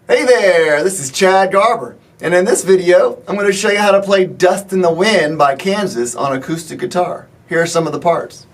Hey there, this is Chad Garber, and in this video I'm going to show you how to play Dust in the Wind by Kansas on acoustic guitar. Here are some of the parts.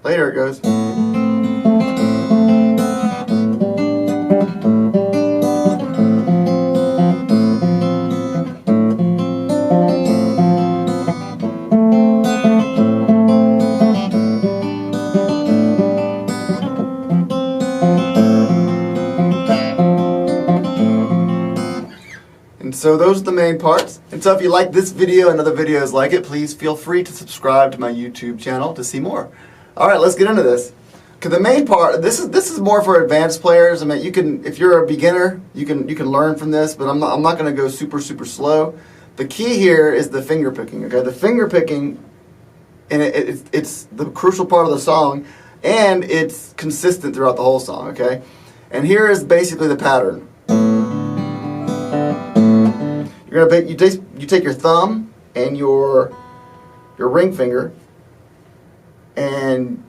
Later it goes. And so those are the main parts. And so if you like this video and other videos like it, please feel free to subscribe to my YouTube channel to see more. Alright, let's get into this. Okay, the main part, this is more for advanced players. I mean, you can, if you're a beginner, you can learn from this, but I'm not going to go super slow. The key here is the finger picking. Okay, the finger picking, and it's the crucial part of the song, and it's consistent throughout the whole song. Okay, and here is basically the pattern. You're gonna pick, you take your thumb and your ring finger, and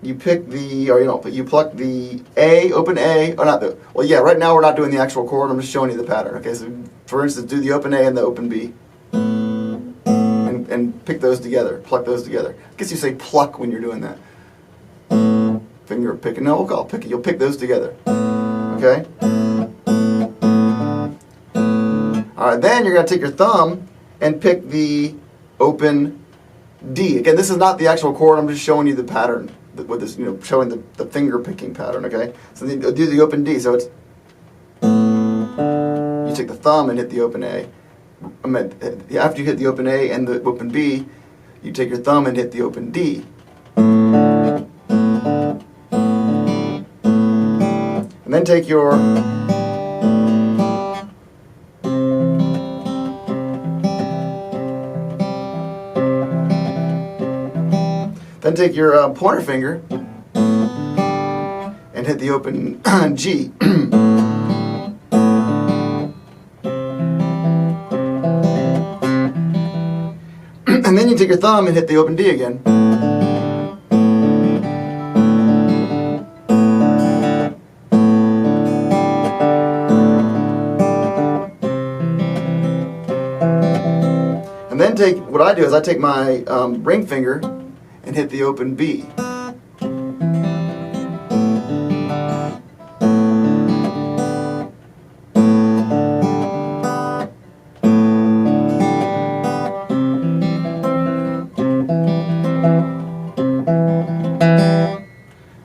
you pick the, or you don't, but you pluck the A, open A, or not the, well yeah, right now we're not doing the actual chord, I'm just showing you the pattern. Okay, so for instance, do the open A and the open B, and pick those together, pluck those together. I guess you say pluck when you're doing that. Finger picking, no, we'll call it picking, you'll pick those together. Okay? Alright, then you're going to take your thumb and pick the open D. Again, this is not the actual chord, I'm just showing you the pattern with this, showing the finger picking pattern, okay? So then you do the open D, so it's, you take the thumb and hit the open A. After you hit the open A and the open B, you take your thumb and hit the open D. And then take your pointer finger and hit the open G. And then you take your thumb and hit the open D again. And then what I do is I take my ring finger and hit the open B.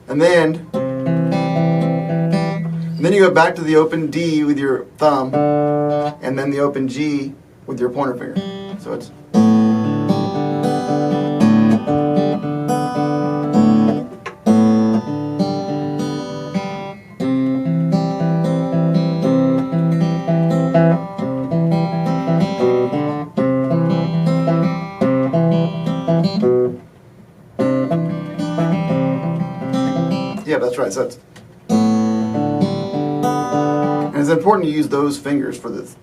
And then you go back to the open D with your thumb, and then the open G with your pointer finger. So it's yeah, that's right. So it's, and it's important to use those fingers for this.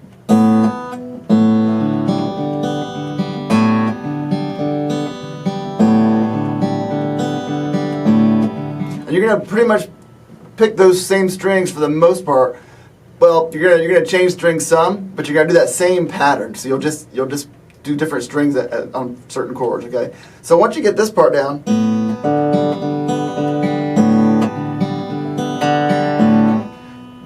And you're gonna pretty much pick those same strings for the most part. Well, you're gonna change strings some, but you're gonna do that same pattern. So you'll just do different strings on certain chords. Okay. So once you get this part down.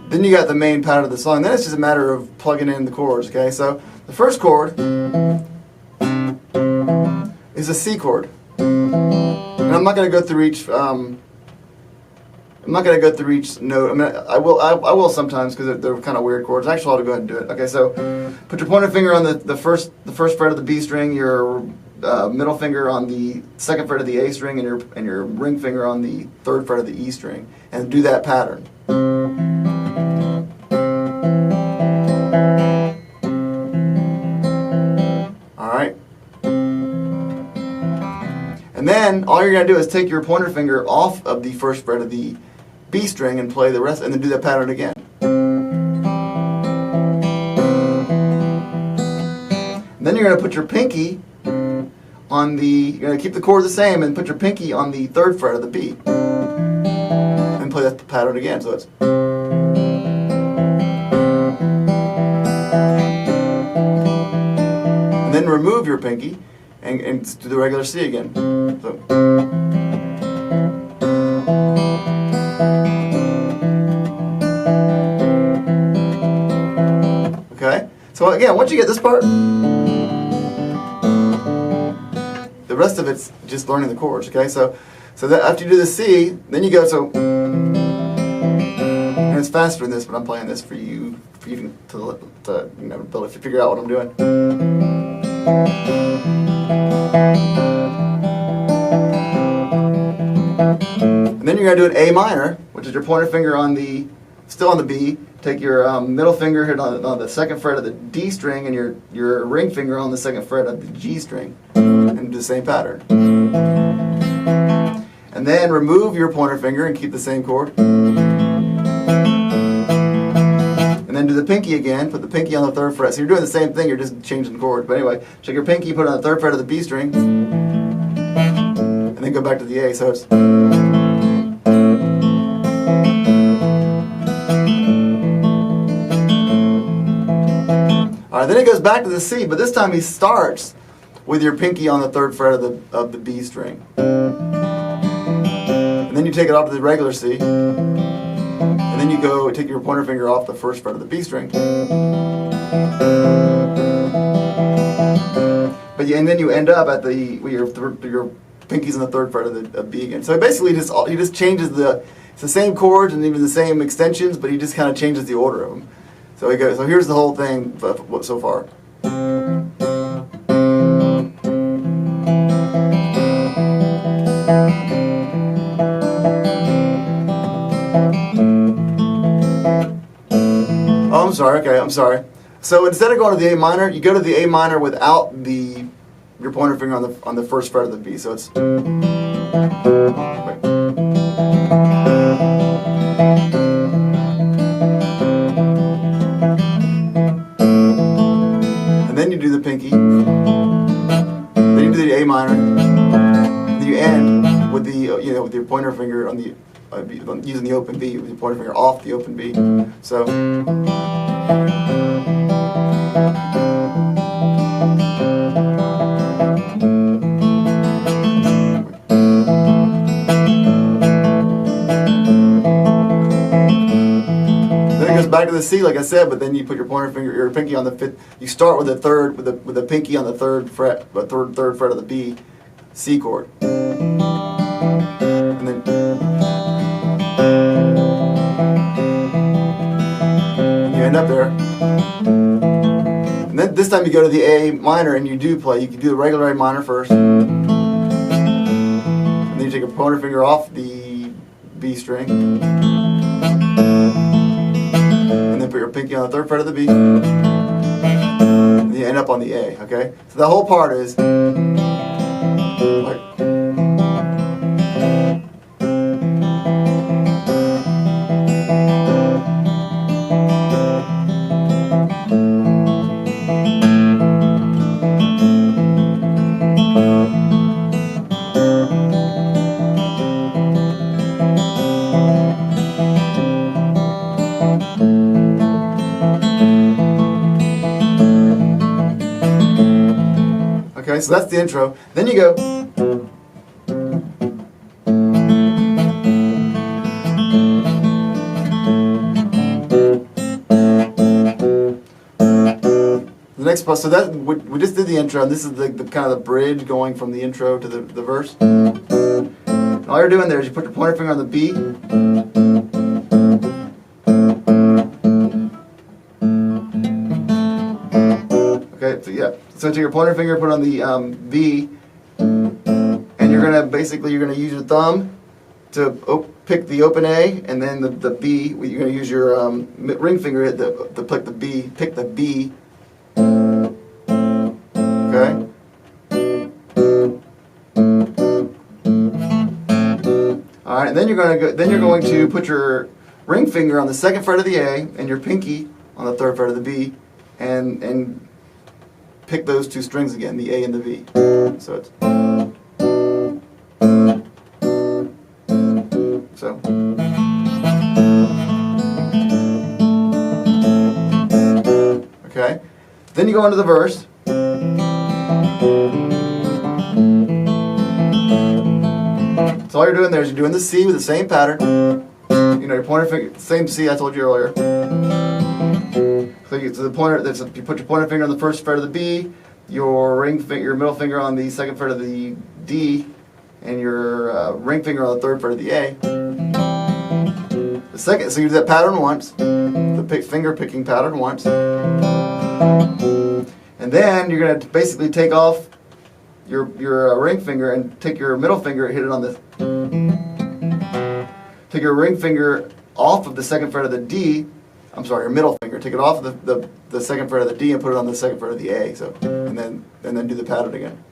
Then you got the main pattern of the song. Then it's just a matter of plugging in the chords, okay? So the first chord, and is a C chord. And I'm not going to go through each. I'm not going to go through each note. I mean, I will sometimes because they're kind of weird chords. Actually, I'll go ahead and do it. Okay, so put your pointer finger on the first fret of the B string. Your middle finger on the second fret of the A string, and your ring finger on the third fret of the E string, and do that pattern. All right. And then all you're going to do is take your pointer finger off of the first fret of the B string and play the rest, and then do that pattern again. And then you're going to put your pinky on the, you're going to keep the chord the same and put your pinky on the third fret of the B. And play that pattern again. So it's. And then remove your pinky and do the regular C again. So. Okay? So again, once you get this part, the rest of it's just learning the chords, okay? So that after you do the C, then you go, so, and it's faster than this, but I'm playing this for you to you know, ability to figure out what I'm doing. And then you're going to do an A minor, which is your pointer finger on the, still on the B. Take your middle finger hit on the second fret of the D string and your ring finger on the second fret of the G string, and do the same pattern. And then remove your pointer finger and keep the same chord. And then do the pinky again, put the pinky on the third fret. So you're doing the same thing, you're just changing the chord. But anyway, take your pinky, put it on the third fret of the B string, and then go back to the A. So it's. Alright, then it goes back to the C, but this time he starts with your pinky on the third fret of the B string. And then you take it off to the regular C. And then you go take your pointer finger off the first fret of the B string. And then you end up at your pinky's on the third fret of the B again. So basically he just changes it's the same chords and even the same extensions, but he just kind of changes the order of them. So here's the whole thing so far. Oh, I'm sorry. Okay, I'm sorry. So instead of going to the A minor, you go to the A minor without your pointer finger on the first fret of the B. So it's. And then you do the pinky. Then you do the A minor. Then you end with with your pointer finger on the using the open B with your pointer finger off the open B. So. Back to the C, like I said, but then you put your pinky on the fifth. You start with the third, with the pinky on the third fret, third fret of the B, C chord, and then you end up there. And then this time you go to the A minor, and you do play. You can do the regular A minor first, and then you take a pointer finger off the B string. And then put your pinky on the third fret of the B. And you end up on the A, okay? So the whole part is like. Okay, so that's the intro. Then you go. The next supposed. So that we just did the intro, and this is the kind of the bridge going from the intro to the verse. And all you're doing there is you put your pointer finger on the B. Okay, so yeah. So take your pointer finger, put it on the B, and you're gonna use your thumb to pick the open A, and then the B. You're gonna use your ring finger to pick the B. Pick the B. Okay. All right, and then you're going to put your ring finger on the second fret of the A and your pinky on the third fret of the B, and pick those two strings again, the A and the B. So it's so. Okay. Then you go into the verse. So all you're doing there is you're doing the C with the same pattern. You know, your pointer finger, same C I told you earlier. So you put your pointer finger on the first fret of the B, your middle finger on the second fret of the D, and your ring finger on the third fret of the A. So you do that pattern once, the finger picking pattern once, and then you're going to basically take off your ring finger and take your middle finger and hit it on the. Take your ring finger off of the second fret of the D. I'm sorry, your middle finger. Take it off of the second fret of the D and put it on the second fret of the A. So and then do the pattern again.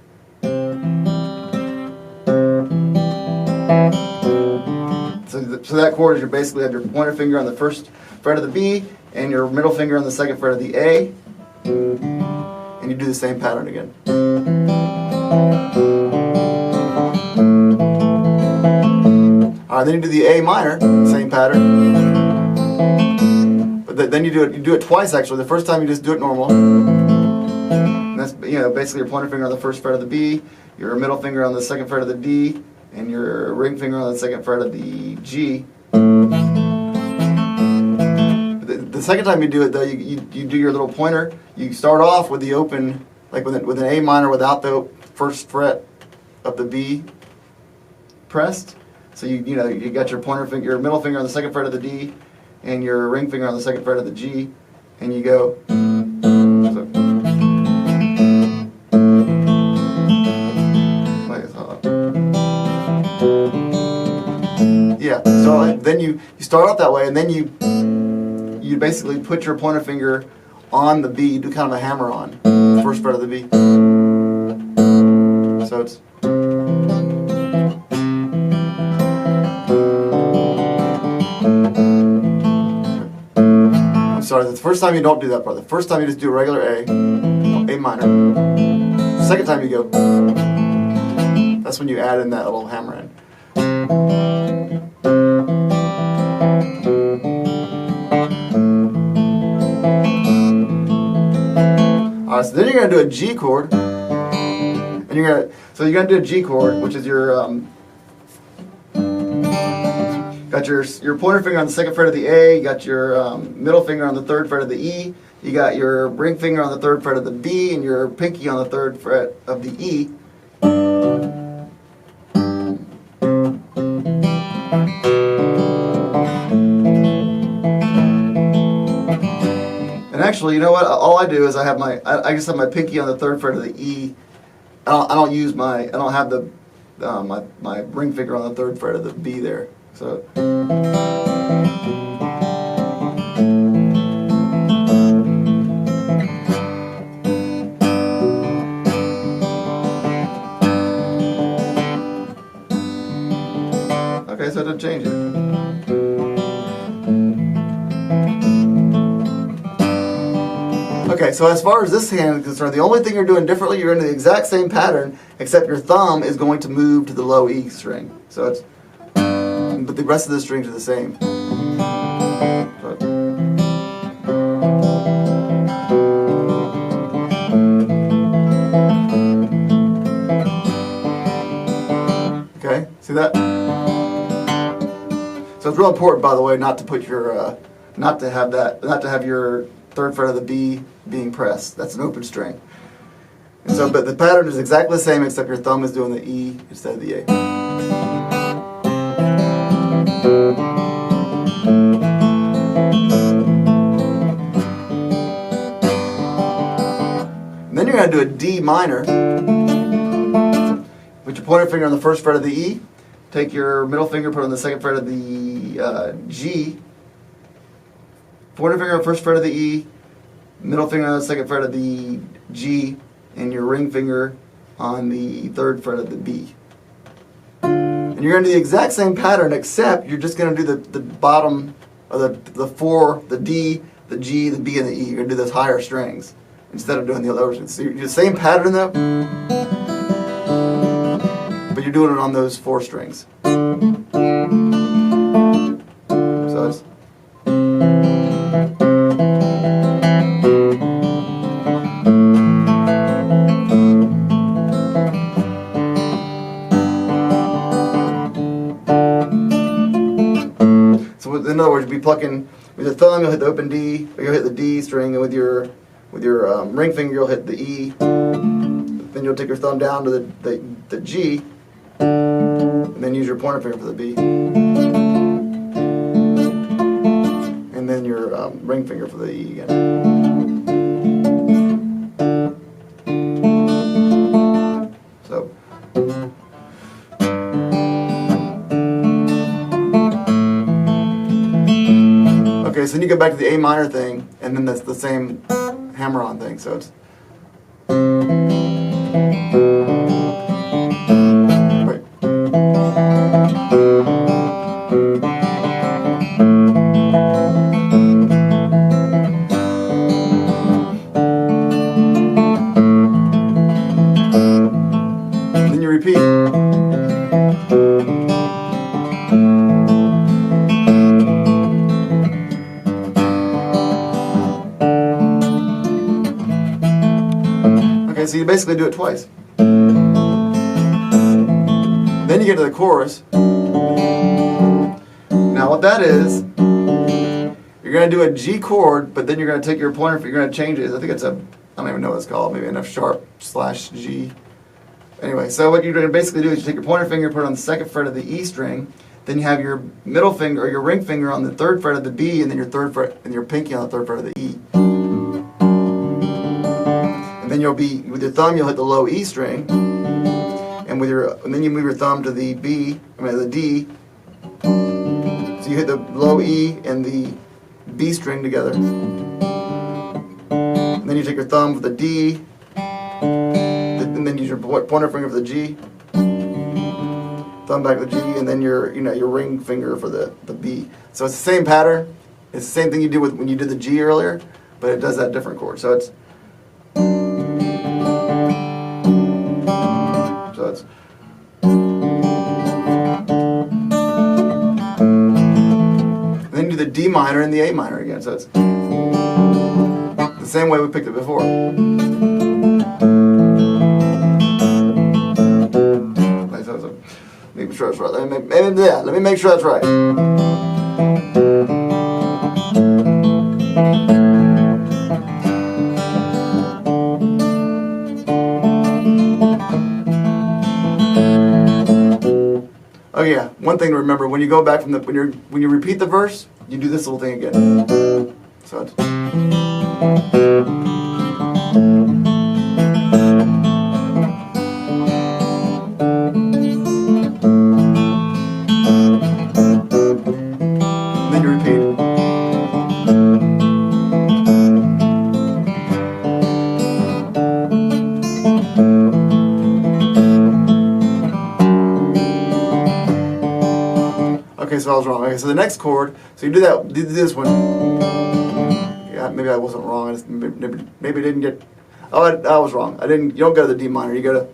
So that chord is you basically have your pointer finger on the first fret of the B and your middle finger on the second fret of the A, and you do the same pattern again. Alright, then you do the A minor, same pattern. But then you do it twice actually. The first time you just do it normal. And that's basically your pointer finger on the first fret of the B, your middle finger on the second fret of the D, and your ring finger on the second fret of the G. The second time you do it though, you do your little pointer. You start off with the open, like with an A minor without the first fret of the B pressed. So you got your your middle finger on the second fret of the D, and your ring finger on the second fret of the G, and you go. Yeah. So then you start off that way, and then you basically put your pointer finger on the B. You do kind of a hammer on the first fret of the B. So it's. Sorry, the first time you don't do that part. The first time you just do a regular A minor. The second time you go. That's when you add in that little hammer in. Alright, so then you're gonna do a G chord, and you're gonna do a G chord, which is your got your pointer finger on the second fret of the A, you got your middle finger on the third fret of the E, you got your ring finger on the third fret of the B, and your pinky on the third fret of the E. And actually, you know what? All I do is I just have my pinky on the third fret of the E. I don't have the my ring finger on the third fret of the B there. So. Okay, so it didn't change it. Okay, so as far as this hand is concerned, the only thing you're doing differently, you're in the exact same pattern, except your thumb is going to move to the low E string. So it's. But the rest of the strings are the same. Okay, see that? So it's real important, by the way, not to have your third fret of the B being pressed. That's an open string. And so, but the pattern is exactly the same except your thumb is doing the E instead of the A. And then you're going to do a D minor. Put your pointer finger on the first fret of the E. Take your middle finger, put it on the second fret of the G. Pointer finger on the first fret of the E. Middle finger on the second fret of the G. And your ring finger on the third fret of the B. And you're going to do the exact same pattern, except you're just going to do the bottom, or the four, the D, the G, the B, and the E. You're going to do those higher strings instead of doing the lower strings. So you do the same pattern though, but you're doing it on those four strings. So it's in other words, you'll be plucking with your thumb, you'll hit the open D, or you'll hit the D string, and with your ring finger, you'll hit the E. Then you'll take your thumb down to the G, and then use your pointer finger for the B, and then your ring finger for the E again. So. Okay, so then you go back to the A minor thing, and then that's the same hammer-on thing. So it's wait. Then you repeat. So you basically do it twice. Then you get to the chorus. Now what that is, you're going to do a G chord, but then you're going to take your pointer, you're going to change it. I think it's I don't even know what it's called, maybe an F sharp / G. Anyway, so what you're going to basically do is you take your pointer finger, put it on the second fret of the E string, then you have your middle finger or your ring finger on the third fret of the B, and then your third fret and your pinky on the third fret of the E. Then you'll be with your thumb, you'll hit the low E string, and then you move your thumb to the B, the D. So you hit the low E and the B string together. And then you take your thumb with the D, and then use your pointer finger for the G, thumb back to the G, and then your ring finger for the B. So it's the same pattern. It's the same thing you did when you did the G earlier, but it does that different chord. So it's. And then you do the D minor and the A minor again, so it's the same way we picked it before. Make sure that's right. Let me make sure that's right. Oh yeah, one thing to remember, when you go back from when you repeat the verse, you do this little thing again. So it's then you repeat. Okay, so I was wrong. Okay, so the next chord, so you do this one. Yeah, maybe I wasn't wrong. I just maybe didn't get. Oh, I was wrong. You don't go to the D minor. You go to.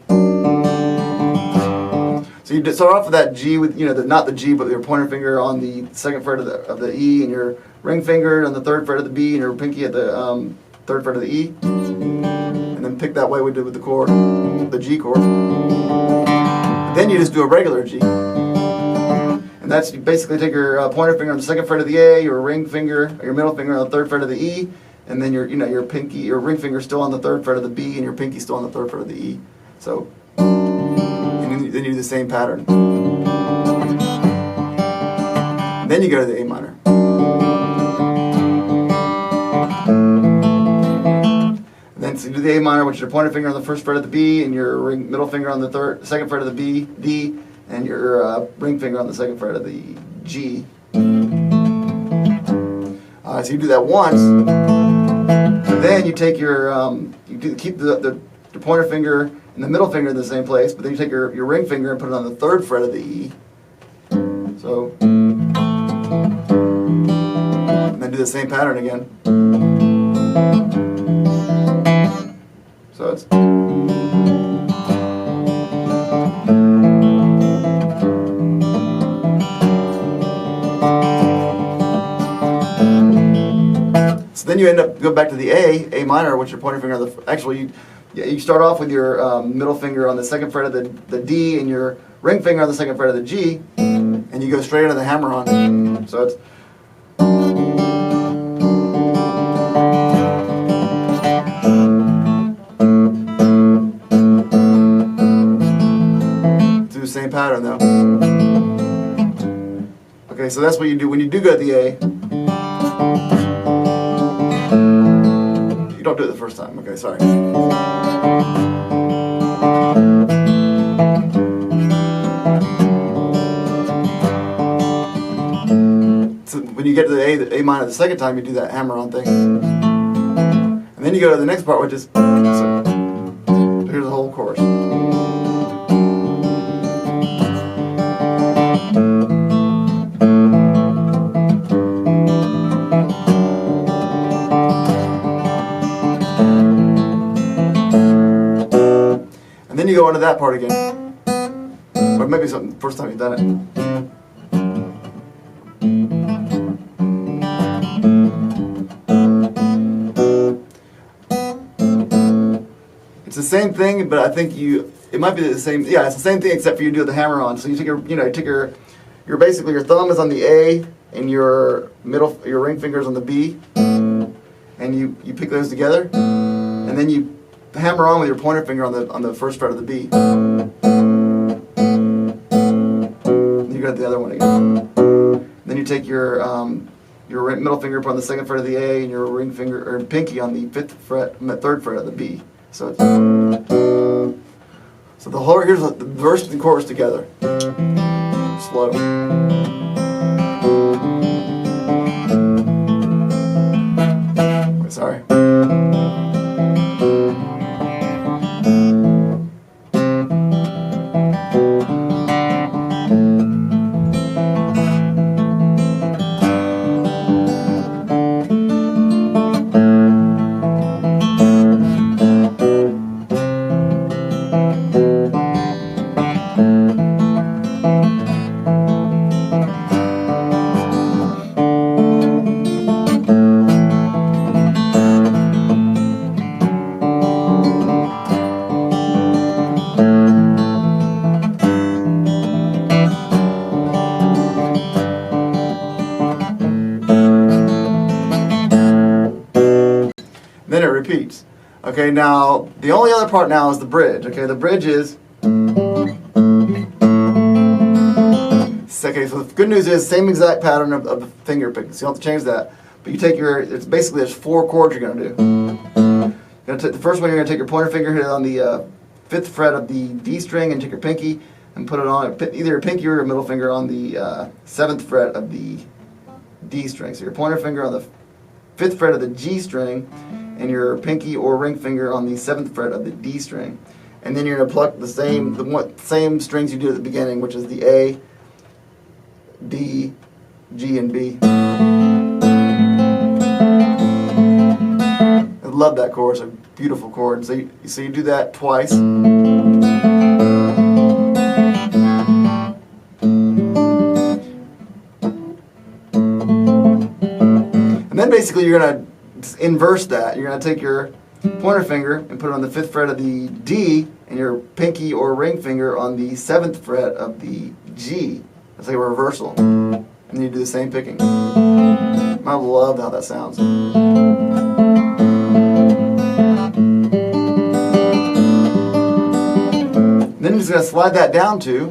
So you start off with that G with not the G, but your pointer finger on the second fret of the E, and your ring finger on the third fret of the B, and your pinky at the third fret of the E, and then pick that way we did with the chord, the G chord. Then you just do a regular G. And that's, you basically take your pointer finger on the second fret of the A, your ring finger, or your middle finger on the third fret of the E, and then your pinky, your ring finger still on the 3rd fret of the B, and your pinky still on the 3rd fret of the E. So, and then you do the same pattern. And then you go to the A minor. And then so you do the A minor, which is your pointer finger on the 1st fret of the B, and your middle finger on the 2nd fret of the B, D, and your ring finger on the 2nd fret of the G. So you do that once, and then you take your keep the pointer finger and the middle finger in the same place, but then you take your ring finger and put it on the 3rd fret of the E. So, and then do the same pattern again. So it's. Then you end up go back to the A minor, which your pointer finger on the. Actually, you start off with your middle finger on the 2nd fret of the D and your ring finger on the 2nd fret of the G, and you go straight into the hammer-on. So it's. Do the same pattern though. Okay, so that's what you do when you do go to the A. Don't do it the first time. Okay, sorry. So when you get to the A minor the second time, you do that hammer-on thing, and then you go to the next part, which is. So here's the whole chorus. And then you go into that part again. Or maybe it's the first time you've done it. It's the same thing, but I think it might be the same, yeah, it's the same thing except for you do the hammer on. So you take your basically your thumb is on the A and your ring finger's on the B. And you pick those together, and then you hammer on with your pointer finger on the 1st fret of the B. You go to the other one again. Then you take your middle finger, put on the 2nd fret of the A, and your ring finger or pinky on the 5th fret, and the 3rd fret of the B. So it's, so the whole here's the verse and the chorus together. Slow. Wait, sorry. Then it repeats. Okay, now the only other part now is the bridge. Okay, the bridge is. Okay, so the good news is same exact pattern of the finger picking, so you don't have to change that. But you take it's basically there's 4 chords you're going to do. The first one you're going to take your pointer finger, hit it on the 5th fret of the D string, and take your pinky and put it on either your pinky or your middle finger on the 7th fret of the D string. So your pointer finger on the 5th fret of the G string, and your pinky or ring finger on the 7th fret of the D string. And then you're going to pluck the same strings you did at the beginning, which is the A, D, G, and B. I love that chord. It's a beautiful chord. So you do that twice. And then basically you're going to inverse that. You're going to take your pointer finger and put it on the 5th fret of the D, and your pinky or ring finger on the 7th fret of the G. That's like a reversal. And then you do the same picking. I love how that sounds. Then you're just going to slide that down to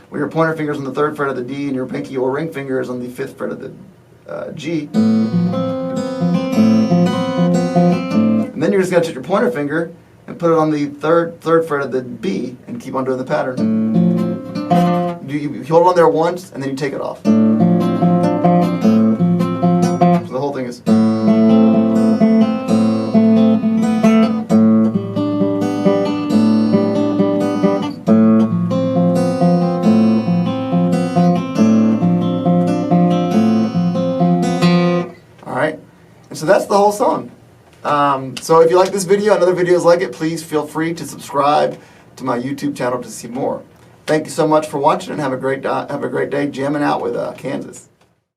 where your pointer finger is on the 3rd fret of the D and your pinky or ring finger is on the 5th fret of the G. And then you're just going to take your pointer finger and put it on the third fret of the B and keep on doing the pattern. You hold it on there once and then you take it off. So the whole thing is. Alright, and so that's the whole song. So if you like this video and other videos like it, please feel free to subscribe to my YouTube channel to see more. Thank you so much for watching and have a great day jamming out with Kansas.